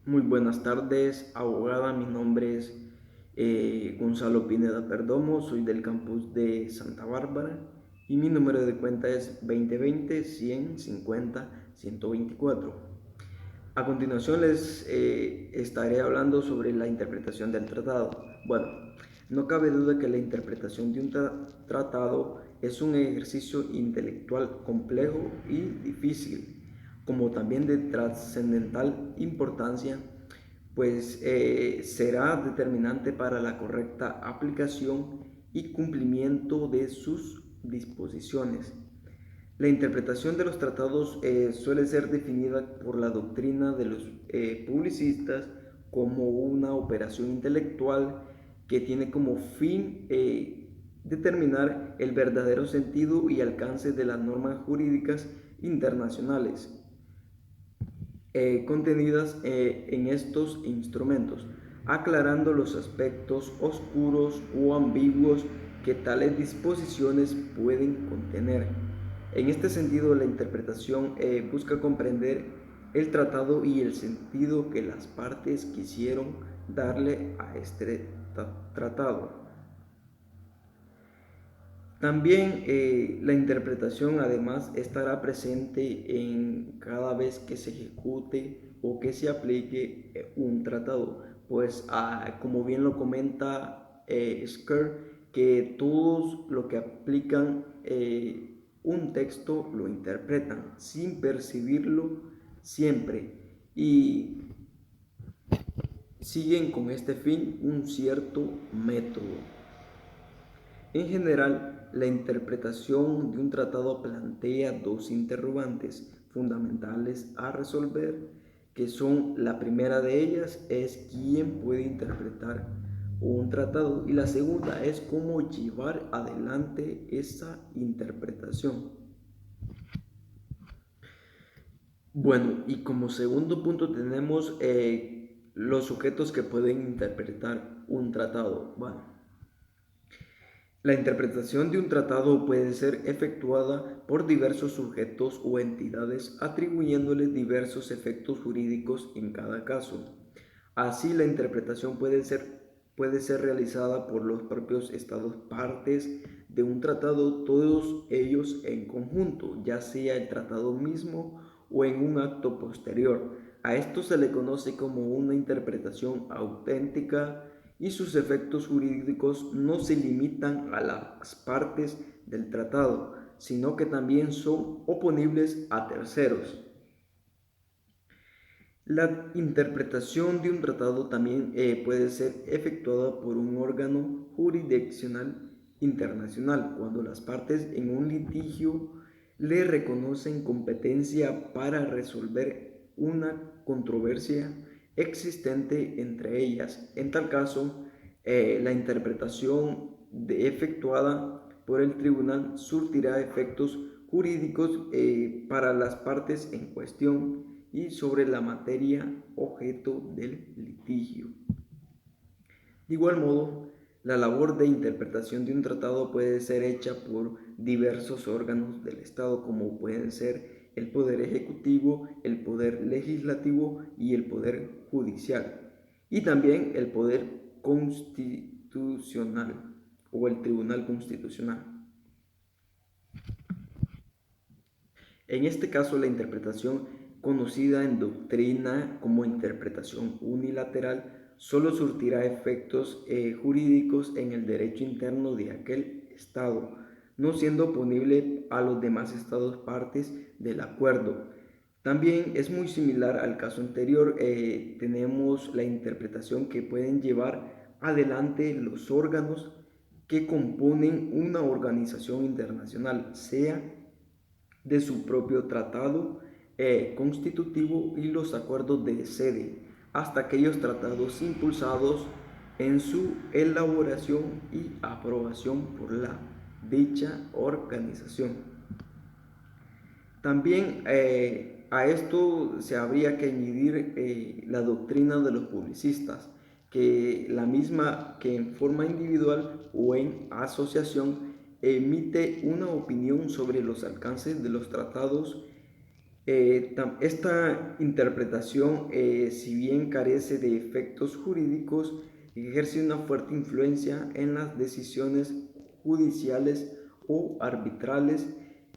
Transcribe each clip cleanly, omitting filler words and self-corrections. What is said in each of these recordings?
Muy buenas tardes, abogada. Mi nombre es Gonzalo Pineda Perdomo, soy del campus de Santa Bárbara y mi número de cuenta es 2020-150-124. A continuación les estaré hablando sobre la interpretación del tratado. Bueno, no cabe duda que la interpretación de un tratado es un ejercicio intelectual complejo y difícil, como también de trascendental importancia, pues será determinante para la correcta aplicación y cumplimiento de sus disposiciones. La interpretación de los tratados suele ser definida por la doctrina de los publicistas como una operación intelectual que tiene como fin determinar el verdadero sentido y alcance de las normas jurídicas internacionales contenidas en estos instrumentos, aclarando los aspectos oscuros o ambiguos que tales disposiciones pueden contener. En este sentido, la interpretación busca comprender el tratado y el sentido que las partes quisieron darle a este tratado. También la interpretación además estará presente en cada vez que se ejecute o que se aplique un tratado, pues como bien lo comenta Sker, que todos lo que aplican un texto lo interpretan sin percibirlo siempre y siguen con este fin un cierto método. En general, la interpretación de un tratado plantea dos interrogantes fundamentales a resolver, que son: la primera de ellas es quién puede interpretar un tratado y la segunda es cómo llevar adelante esa interpretación. Bueno, y como segundo punto tenemos los sujetos que pueden interpretar un tratado. Bueno, la interpretación de un tratado puede ser efectuada por diversos sujetos o entidades atribuyéndoles diversos efectos jurídicos en cada caso. Así, la interpretación puede ser realizada por los propios estados partes de un tratado, todos ellos en conjunto, ya sea el tratado mismo o en un acto posterior. A esto se le conoce como una interpretación auténtica y sus efectos jurídicos no se limitan a las partes del tratado, sino que también son oponibles a terceros. La interpretación de un tratado también puede ser efectuada por un órgano jurisdiccional internacional cuando las partes en un litigio le reconocen competencia para resolver una controversia existente entre ellas. En tal caso, la interpretación efectuada por el tribunal surtirá efectos jurídicos para las partes en cuestión y sobre la materia objeto del litigio. De igual modo, la labor de interpretación de un tratado puede ser hecha por diversos órganos del Estado, como pueden ser el Poder Ejecutivo, el Poder Legislativo y el Poder Judicial, y también el Poder Constitucional o el Tribunal Constitucional. En este caso, la interpretación, conocida en doctrina como interpretación unilateral, solo surtirá efectos jurídicos en el derecho interno de aquel Estado, no siendo oponible a los demás Estados partes del acuerdo. También es muy similar al caso anterior. Tenemos la interpretación que pueden llevar adelante los órganos que componen una organización internacional, sea de su propio tratado constitutivo y los acuerdos de sede, hasta aquellos tratados impulsados en su elaboración y aprobación por la dicha organización. También a esto se habría que añadir la doctrina de los publicistas, que la misma que en forma individual o en asociación emite una opinión sobre los alcances de los tratados Esta interpretación, si bien carece de efectos jurídicos, ejerce una fuerte influencia en las decisiones judiciales o arbitrales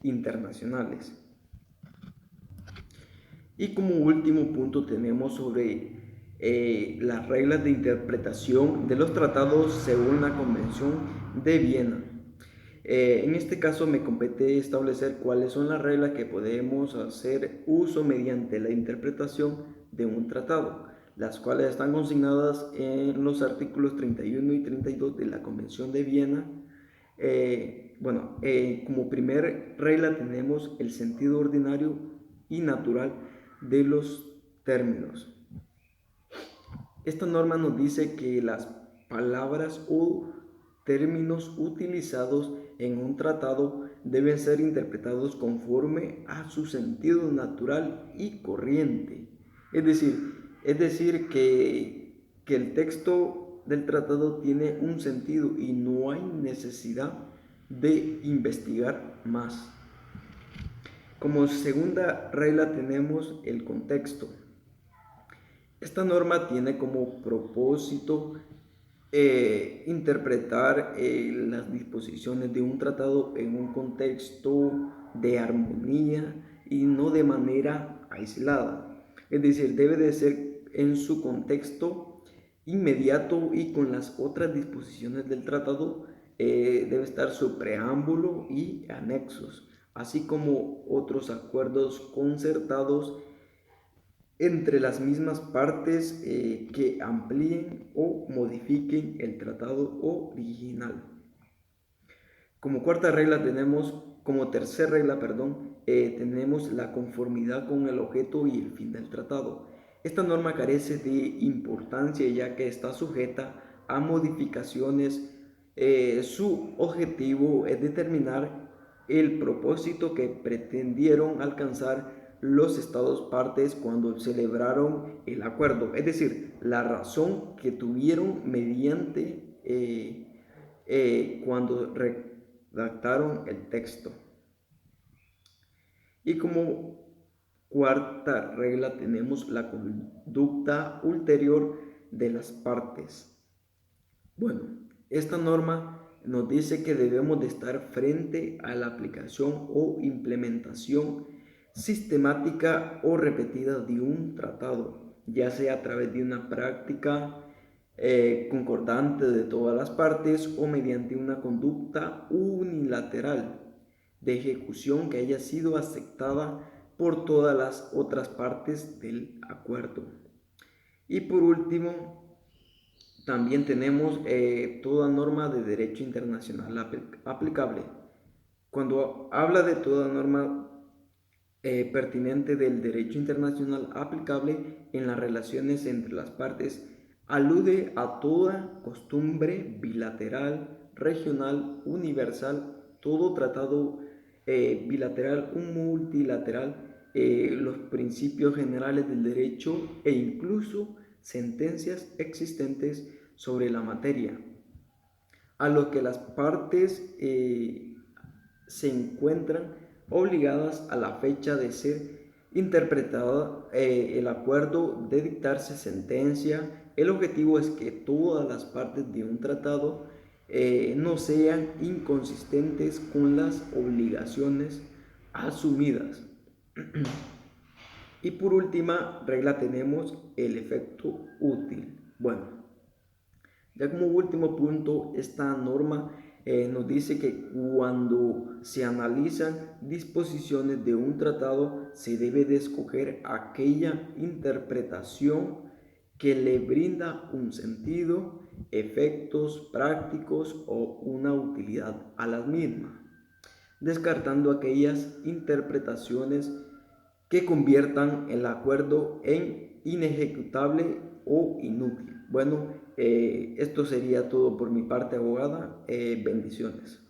internacionales. Y como último punto tenemos sobre las reglas de interpretación de los tratados según la Convención de Viena. En este caso me compete establecer cuáles son las reglas que podemos hacer uso mediante la interpretación de un tratado, las cuales están consignadas en los artículos 31 y 32 de la Convención de Viena. Como primer regla tenemos el sentido ordinario y natural de los términos. Esta norma nos dice que las palabras o términos utilizados en un tratado deben ser interpretados conforme a su sentido natural y corriente. Es decir que el texto del tratado tiene un sentido y no hay necesidad de investigar más. Como segunda regla tenemos el contexto. Esta norma tiene como propósito interpretar las disposiciones de un tratado en un contexto de armonía y no de manera aislada. Es decir, debe de ser en su contexto inmediato y con las otras disposiciones del tratado. Debe estar su preámbulo y anexos, así como otros acuerdos concertados entre las mismas partes que amplíen o modifiquen el tratado original. Como tercera regla, tenemos la conformidad con el objeto y el fin del tratado. Esta norma carece de importancia ya que está sujeta a modificaciones. Su objetivo es determinar el propósito que pretendieron alcanzar los estados partes cuando celebraron el acuerdo, es decir, la razón que tuvieron mediante cuando redactaron el texto. Y como cuarta regla tenemos la conducta ulterior de las partes. Bueno, esta norma nos dice que debemos de estar frente a la aplicación o implementación sistemática o repetida de un tratado, ya sea a través de una práctica concordante de todas las partes o mediante una conducta unilateral de ejecución que haya sido aceptada por todas las otras partes del acuerdo. Y por último, también tenemos toda norma de derecho internacional aplicable. Cuando habla de toda norma pertinente del derecho internacional aplicable en las relaciones entre las partes, alude a toda costumbre bilateral, regional, universal, todo tratado bilateral o multilateral, los principios generales del derecho e incluso sentencias existentes sobre la materia, a lo que las partes se encuentran obligadas a la fecha de ser interpretado el acuerdo de dictarse sentencia. El objetivo es que todas las partes de un tratado no sean inconsistentes con las obligaciones asumidas. Y por última regla tenemos el efecto útil. Bueno, ya como último punto, esta norma nos dice que cuando se analizan disposiciones de un tratado, se debe de escoger aquella interpretación que le brinda un sentido, efectos prácticos o una utilidad a las mismas, descartando aquellas interpretaciones que conviertan el acuerdo en inejecutable o inútil. Bueno, esto sería todo por mi parte, abogada. Bendiciones.